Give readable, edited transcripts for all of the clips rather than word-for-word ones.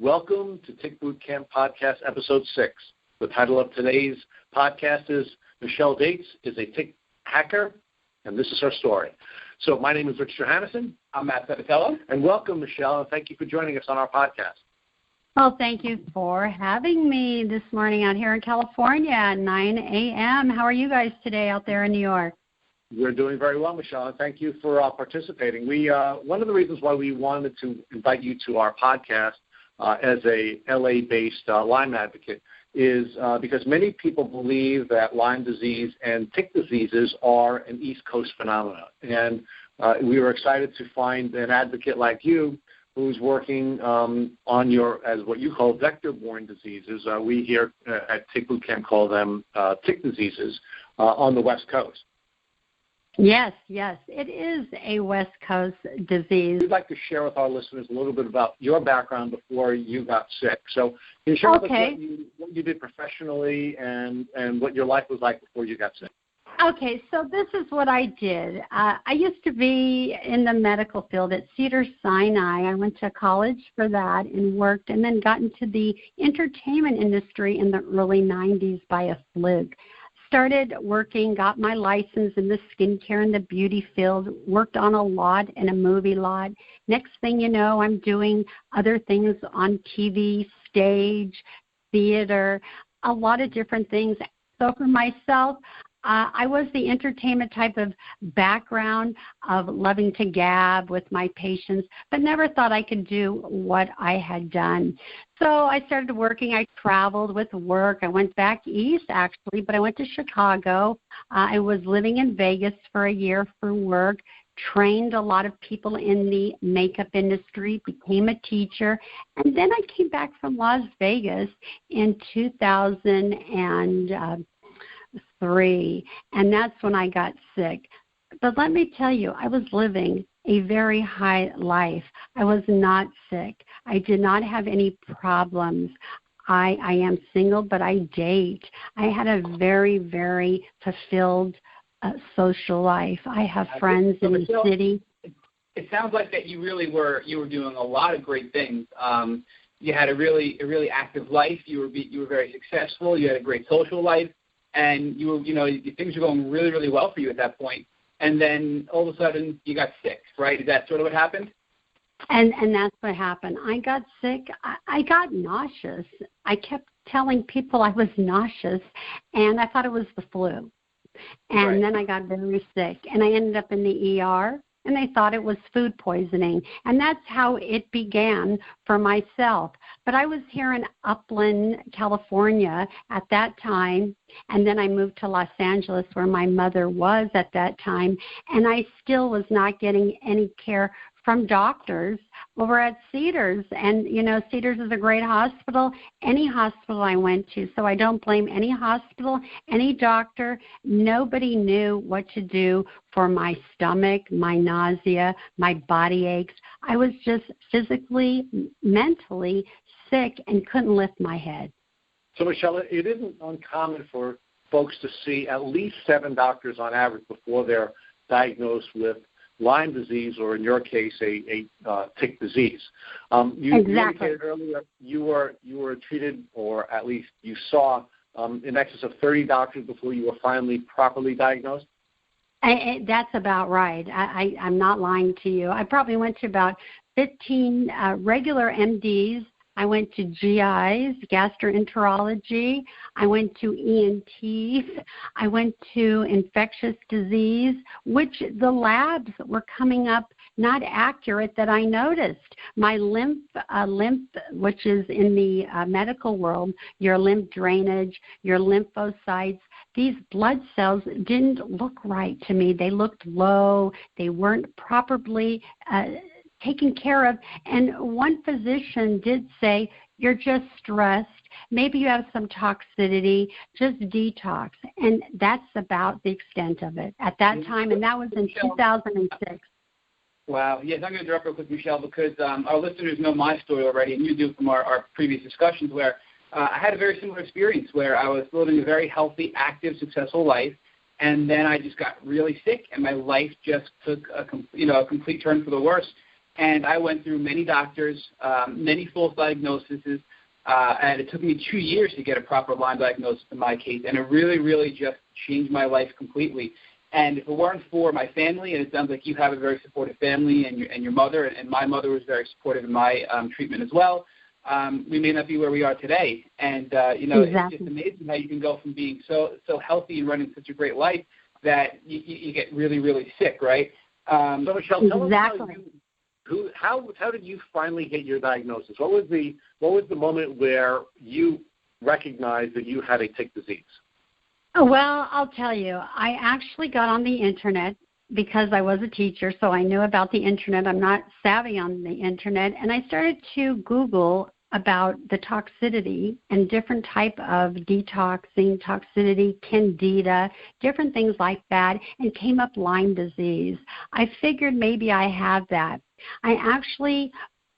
Welcome to Tick Boot Camp Podcast, Episode 6. The title of today's podcast is Michelle Daytz is a tick hacker, and this is her story. So my name is Rich Johannesson. I'm Matt Sabatello. And welcome, Michelle, and thank you for joining us on our podcast. Well, thank you for having me this morning out here in California at 9 a.m. How are you guys today out there in New York? We're doing very well, Michelle, and thank you for participating. One of the reasons why we wanted to invite you to our podcast as a LA-based Lyme advocate is because many people believe that Lyme disease and tick diseases are an East Coast phenomenon. And we were excited to find an advocate like you who's working on your, as what you call vector-borne diseases. We here at Tick Boot Camp call them tick diseases on the West Coast. Yes, it is a West Coast disease. We'd like to share with our listeners a little bit about your background before you got sick. So can you share with us what you did professionally and what your life was like before you got sick? Okay, so this is what I did. I used to be in the medical field at Cedars-Sinai. I went to college for that and worked and then got into the entertainment industry in the early 90s by a fluke. Started working, got my license in the skincare and the beauty field, worked on a lot and a movie lot. Next thing you know, I'm doing other things on TV, stage, theater, a lot of different things. So for myself, I was the entertainment type of background of loving to gab with my patients, but never thought I could do what I had done. So I started working. I traveled with work. I went back east, actually, but I went to Chicago. I was living in Vegas for a year for work, trained a lot of people in the makeup industry, became a teacher, and then I came back from Las Vegas in 2003, and that's when I got sick. But let me tell you, I was living a very high life. I was not sick. I did not have any problems. I am single, but I date. I had a very, very fulfilled social life. I have friends in the city. It sounds like that you were doing a lot of great things. You had a really active life. You were very successful. You had a great social life. And things were going really, really well for you at that point. And then all of a sudden you got sick, right? Is that sort of what happened? And that's what happened. I got sick. I got nauseous. I kept telling people I was nauseous, and I thought it was the flu. And Then I got very sick, and I ended up in the ER. And they thought it was food poisoning. And that's how it began for myself. But I was here in Upland, California at that time, and then I moved to Los Angeles where my mother was at that time, and I still was not getting any care from doctors over at Cedars. And, Cedars is a great hospital, any hospital I went to, so I don't blame any hospital, any doctor. Nobody knew what to do for my stomach, my nausea, my body aches. I was just physically, mentally sick and couldn't lift my head. So, Michelle, it isn't uncommon for folks to see at least 7 doctors on average before they're diagnosed with Lyme disease, or in your case, a tick disease. You indicated earlier you were treated, or at least you saw in excess of 30 doctors before you were finally properly diagnosed? That's about right. I'm not lying to you. I probably went to about 15 regular MDs. I went to GIs, gastroenterology. I went to ENTs. I went to infectious disease, which the labs were coming up not accurate that I noticed. My lymph, which is in the medical world, your lymph drainage, your lymphocytes, these blood cells didn't look right to me. They looked low. They weren't properly taken care of. And one physician did say, you're just stressed. Maybe you have some toxicity. Just detox. And that's about the extent of it at that time. And that was in 2006. Wow. Yes, I'm going to interrupt real quick, Michelle, because our listeners know my story already, and you do from our previous discussions, where I had a very similar experience where I was living a very healthy, active, successful life, and then I just got really sick, and my life just took a complete turn for the worse. and I went through many doctors, many false diagnoses, and it took me 2 years to get a proper Lyme diagnosis in my case, and it really, really just changed my life completely. And if it weren't for my family, and it sounds like you have a very supportive family, and your mother, and my mother was very supportive in my treatment as well, we may not be where we are today. And, Exactly. It's just amazing how you can go from being so healthy and running such a great life that you get really, really sick, right? So, Michelle, tell Exactly. us how did you finally get your diagnosis? What was the moment where you recognized that you had a tick disease? Well, I'll tell you, I actually got on the Internet because I was a teacher, so I knew about the Internet. I'm not savvy on the Internet, and I started to Google about the toxicity and different type of detoxing, toxicity, candida, different things like that, and came up Lyme disease. I figured maybe I had that. I actually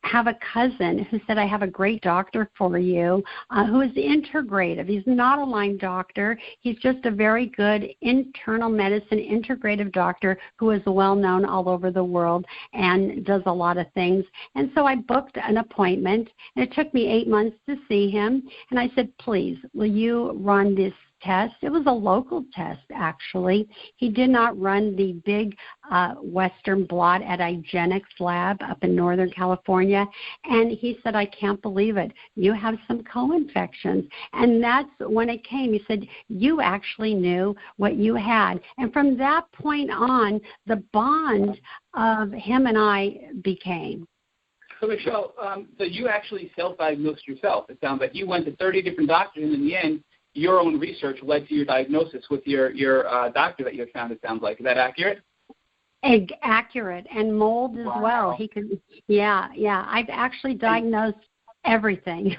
have a cousin who said, I have a great doctor for you who is integrative. He's not a Lyme doctor. He's just a very good internal medicine integrative doctor who is well known all over the world and does a lot of things. And so I booked an appointment, and it took me 8 months to see him. And I said, please, will you run this test? It was a local test, actually. He did not run the big Western blot at Igenix lab up in Northern California. And he said, I can't believe it. You have some co-infections. And that's when it came. He said, you actually knew what you had. And from that point on, the bond of him and I became. So, Michelle, so you actually self-diagnosed yourself. It sounds like you went to 30 different doctors, and in the end, your own research led to your diagnosis with your doctor that you had found, it sounds like. Is that accurate? Accurate, and mold as well. He could, yeah. I've actually diagnosed everything.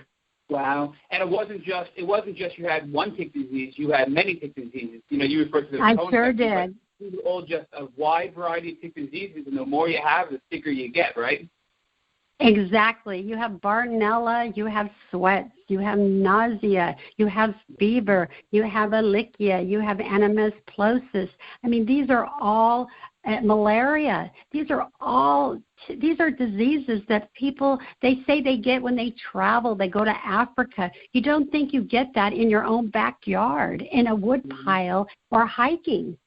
Wow. And it wasn't just you had one tick disease, you had many tick diseases. You referred to them. I sure did. These are all just a wide variety of tick diseases, and the more you have, the sicker you get, right? Exactly. You have Bartonella, you have sweats, you have nausea, you have fever, you have ehrlichia, you have anemoplosis. I mean, these are all malaria. These are diseases that people, they say they get when they travel, they go to Africa. You don't think you get that in your own backyard, in a wood pile, or hiking.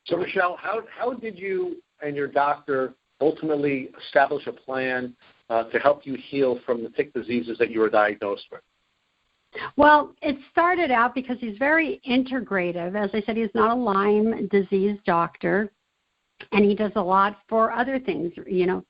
So, Michelle, how did you and your doctor ultimately establish a plan to help you heal from the tick diseases that you were diagnosed with? Well, it started out because he's very integrative. As I said, he's not a Lyme disease doctor, and he does a lot for other things,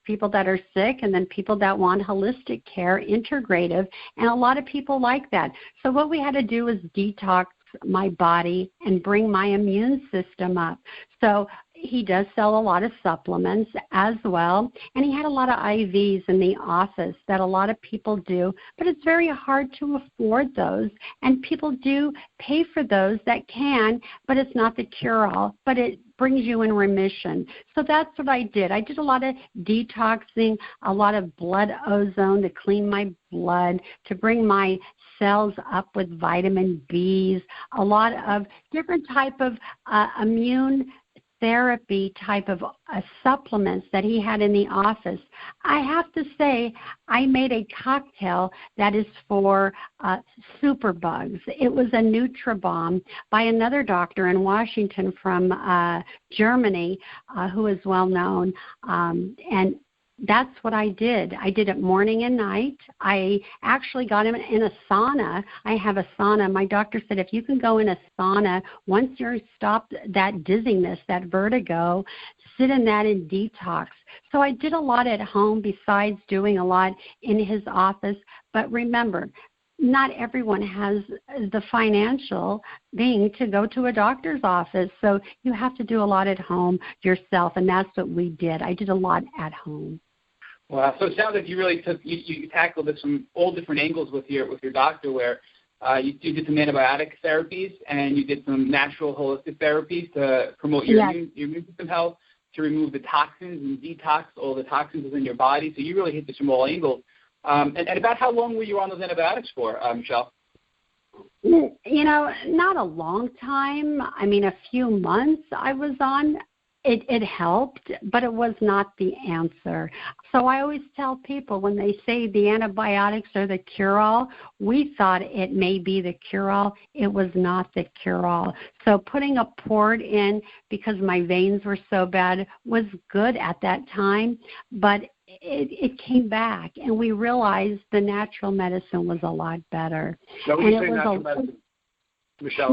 people that are sick and then people that want holistic care, integrative, and a lot of people like that. So what we had to do was detox my body and bring my immune system up. So he does sell a lot of supplements as well, and he had a lot of IVs in the office that a lot of people do, but it's very hard to afford those, and people do pay for those that can, but it's not the cure-all, but it brings you in remission. So that's what I did. I did a lot of detoxing, a lot of blood ozone to clean my blood, to bring my cells up with vitamin Bs, a lot of different type of immune therapy type of supplements that he had in the office. I have to say, I made a cocktail that is for superbugs. It was a NutriBomb by another doctor in Washington from Germany who is well known, and that's what I did. I did it morning and night. I actually got him in a sauna. I have a sauna. My doctor said if you can go in a sauna, once you're stopped that dizziness, that vertigo, sit in that and detox. So I did a lot at home besides doing a lot in his office. But remember, not everyone has the financial being to go to a doctor's office. So you have to do a lot at home yourself, and that's what we did. I did a lot at home. Wow. So it sounds like you really you tackled this from all different angles with your doctor, where you did some antibiotic therapies and you did some natural holistic therapies to promote your immune system health, to remove the toxins and detox all the toxins within your body. So you really hit this from all angles. And about how long were you on those antibiotics for, Michelle? Not a long time. I mean, a few months I was on. It helped, but it was not the answer. So I always tell people when they say the antibiotics are the cure-all, we thought it may be the cure-all. It was not the cure-all. So putting a port in because my veins were so bad was good at that time, but it came back, and we realized the natural medicine was a lot better. Now, when you say natural medicine, Michelle,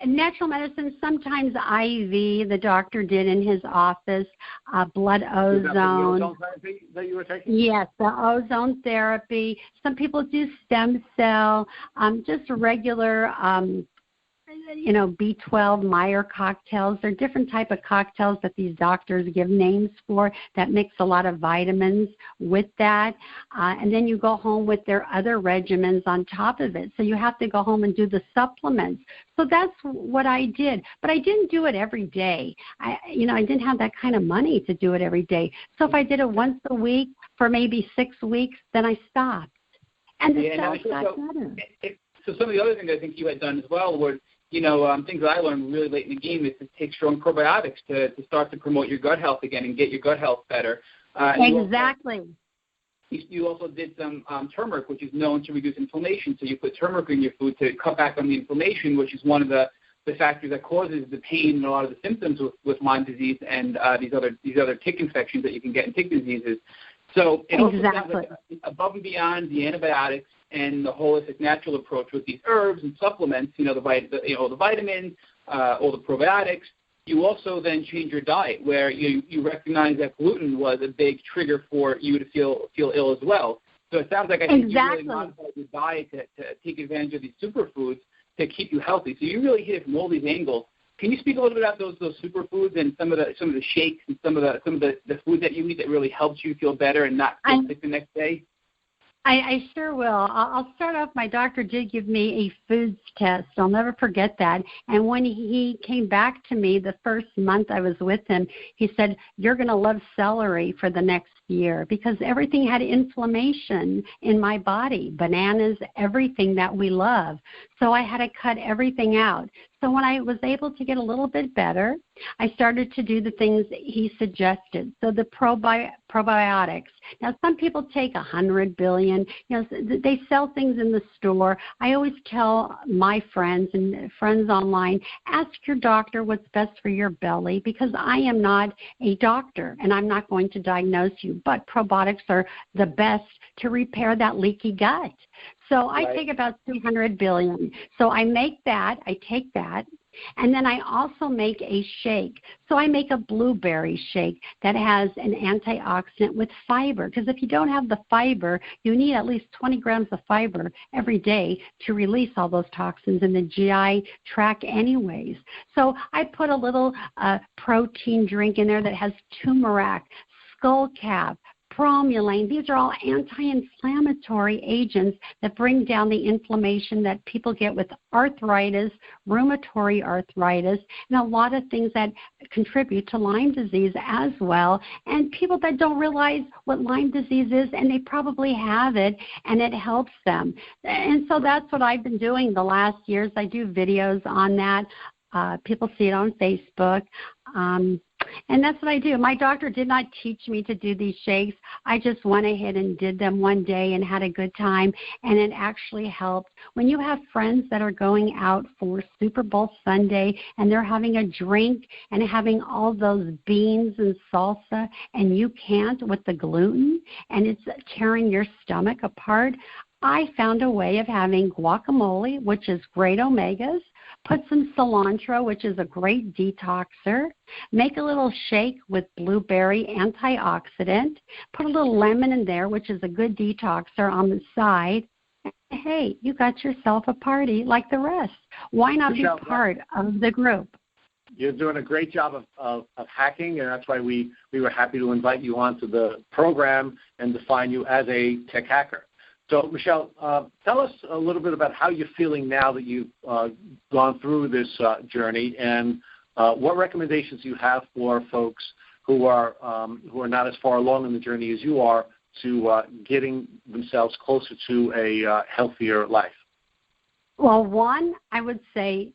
natural medicine, sometimes IV, the doctor did in his office, blood ozone. Is that the ozone therapy that you were taking? Yes, the ozone therapy. Some people do stem cell, just regular B12 Meyer cocktails. They're different type of cocktails that these doctors give names for that mix a lot of vitamins with that. And then you go home with their other regimens on top of it. So you have to go home and do the supplements. So that's what I did. But I didn't do it every day. I didn't have that kind of money to do it every day. So if I did it once a week for maybe 6 weeks, then I stopped. And the cells got better. So some of the other things I think you had done as well were, things that I learned really late in the game is to take strong probiotics to start to promote your gut health again and get your gut health better. Exactly. You also did some turmeric, which is known to reduce inflammation. So you put turmeric in your food to cut back on the inflammation, which is one of the factors that causes the pain and a lot of the symptoms with Lyme disease and these other tick infections that you can get in tick diseases. So it also sounds like above and beyond the antibiotics and the holistic natural approach with these herbs and supplements, the vitamins, all the probiotics, you also then change your diet where you recognize that gluten was a big trigger for you to feel ill as well. So it sounds like I think you really modified your diet to take advantage of these superfoods to keep you healthy. So you really hit it from all these angles. Can you speak a little bit about those superfoods and some of the shakes and some of the food that you eat that really helps you feel better and not feel sick the next day? I sure will. I'll start off. My doctor did give me a foods test. I'll never forget that. And when he came back to me the first month I was with him, he said, "You're going to love celery for the next year," because everything had inflammation in my body, bananas, everything that we love. So I had to cut everything out. So when I was able to get a little bit better, I started to do the things that he suggested. So the probiotics. Now, some people take 100 billion. They sell things in the store. I always tell my friends and friends online, ask your doctor what's best for your belly, because I am not a doctor and I'm not going to diagnose you. But probiotics are the best to repair that leaky gut. So I take about 200 billion. So I take that, and then I also make a shake. So I make a blueberry shake that has an antioxidant with fiber, because if you don't have the fiber, you need at least 20 grams of fiber every day to release all those toxins in the GI tract anyways. So I put a little protein drink in there that has turmeric, skullcap, bromelain. These are all anti-inflammatory agents that bring down the inflammation that people get with arthritis, rheumatoid arthritis, and a lot of things that contribute to Lyme disease as well. And people that don't realize what Lyme disease is, and they probably have it, and it helps them. And so that's what I've been doing the last years. I do videos on that. People see it on Facebook. And that's what I do. My doctor did not teach me to do these shakes. I just went ahead and did them one day and had a good time, and it actually helped. When you have friends that are going out for Super Bowl Sunday and they're having a drink and having all those beans and salsa, and you can't with the gluten, and it's tearing your stomach apart, I found a way of having guacamole, which is great omegas, put some cilantro, which is a great detoxer, make a little shake with blueberry antioxidant, put a little lemon in there, which is a good detoxer on the side. Hey, you got yourself a party like the rest. Why not be part of the group? You're doing a great job of hacking, and that's why we were happy to invite you onto the program and define you as a tech hacker. So, Michelle, tell us a little bit about how you're feeling now that you've gone through this journey, and what recommendations you have for folks who are not as far along in the journey as you are to getting themselves closer to a healthier life. Well, one, I would say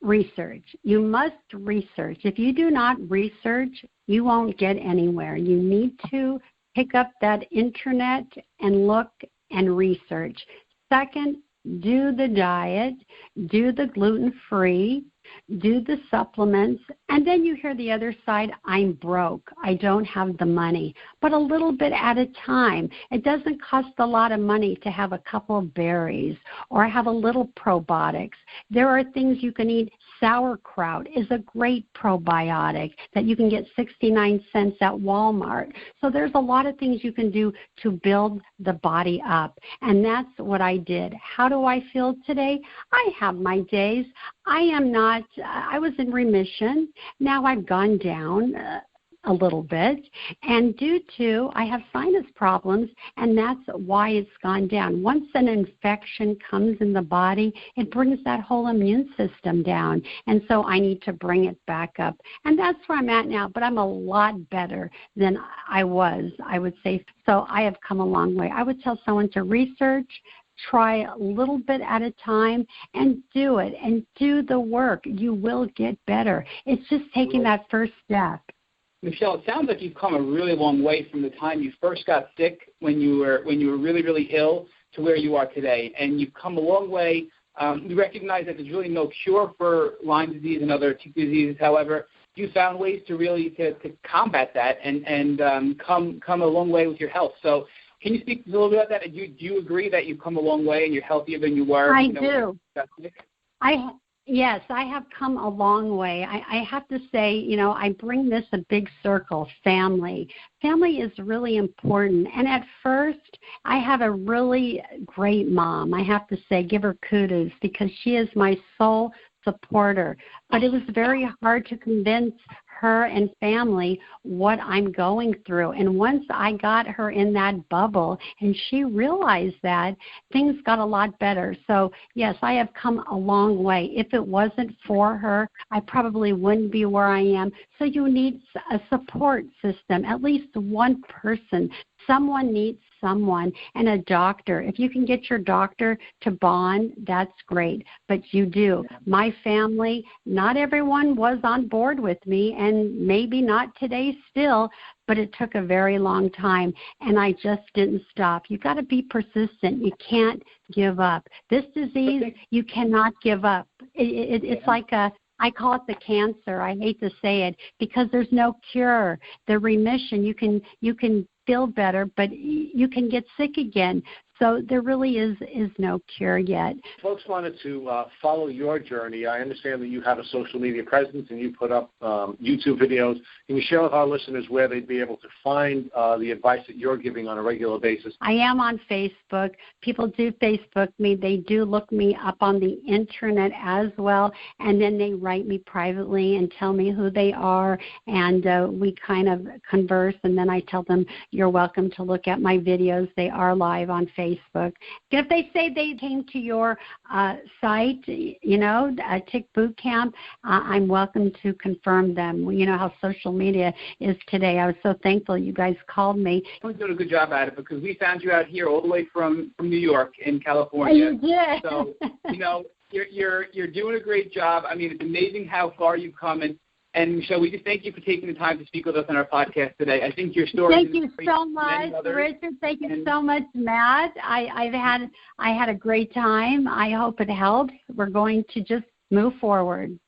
research. You must research. If you do not research, you won't get anywhere. You need to pick up that internet and look and research. Second, do the diet, do the gluten-free, do the supplements, and then you hear the other side, I'm broke, I don't have the money. But a little bit at a time. It doesn't cost a lot of money to have a couple of berries or have a little probiotics. There are things you can eat. Sauerkraut is a great probiotic that you can get 69 cents at Walmart. So there's a lot of things you can do to build the body up. And that's what I did. How do I feel today? I have my days. I was in remission. Now I've gone down a little bit, and due to I have sinus problems, and that's why it's gone down. Once an infection comes in the body, it brings that whole immune system down, and so I need to bring it back up. And that's where I'm at now, but I'm a lot better than I was, I would say. So I have come a long way. I would tell someone to research, try a little bit at a time, and do it, and do the work. You will get better. It's just taking that first step. Michelle, it sounds like you've come a really long way from the time you first got sick when you were really, really ill to where you are today. And you've come a long way. We recognize that there's really no cure for Lyme disease and other diseases. However, you found ways to really to combat that and come a long way with your health. So can you speak a little bit about that? Do you agree that you've come a long way and you're healthier than you were? I do. Yes, I have come a long way. I have to say, I bring this a big circle, family. Family is really important. And at first, I have a really great mom. I have to say, give her kudos because she is my sole supporter. But it was very hard to convince her and family what I'm going through. And once I got her in that bubble and she realized that, things got a lot better. So, yes, I have come a long way. If it wasn't for her, I probably wouldn't be where I am. So you need a support system, at least one person. Someone needs someone, and a doctor. If you can get your doctor to bond, that's great. But you do. My family, not everyone was on board with me, and maybe not today still, but it took a very long time, and I just didn't stop. You've got to be persistent. You can't give up. This disease, you cannot give up. It's like I call it the cancer. I hate to say it because there's no cure. The remission, you can feel better, but you can get sick again. So there really is no cure yet. Folks wanted to follow your journey. I understand that you have a social media presence and you put up YouTube videos. Can you share with our listeners where they'd be able to find the advice that you're giving on a regular basis? I am on Facebook. People do Facebook me. They do look me up on the internet as well, and then they write me privately and tell me who they are, and we kind of converse, and then I tell them, you're welcome to look at my videos. They are live on Facebook. If they say they came to your site, Tick Boot Camp, I'm welcome to confirm them. You know how social media is today. I was so thankful you guys called me. You're doing a good job at it because we found you out here all the way from New York in California. You did. So, you're doing a great job. I mean, it's amazing how far you've come. And Michelle, we just thank you for taking the time to speak with us on our podcast today. I think your story. Thank you so much, Richard. Thank you so much, Matt. I had a great time. I hope it helps. We're going to just move forward.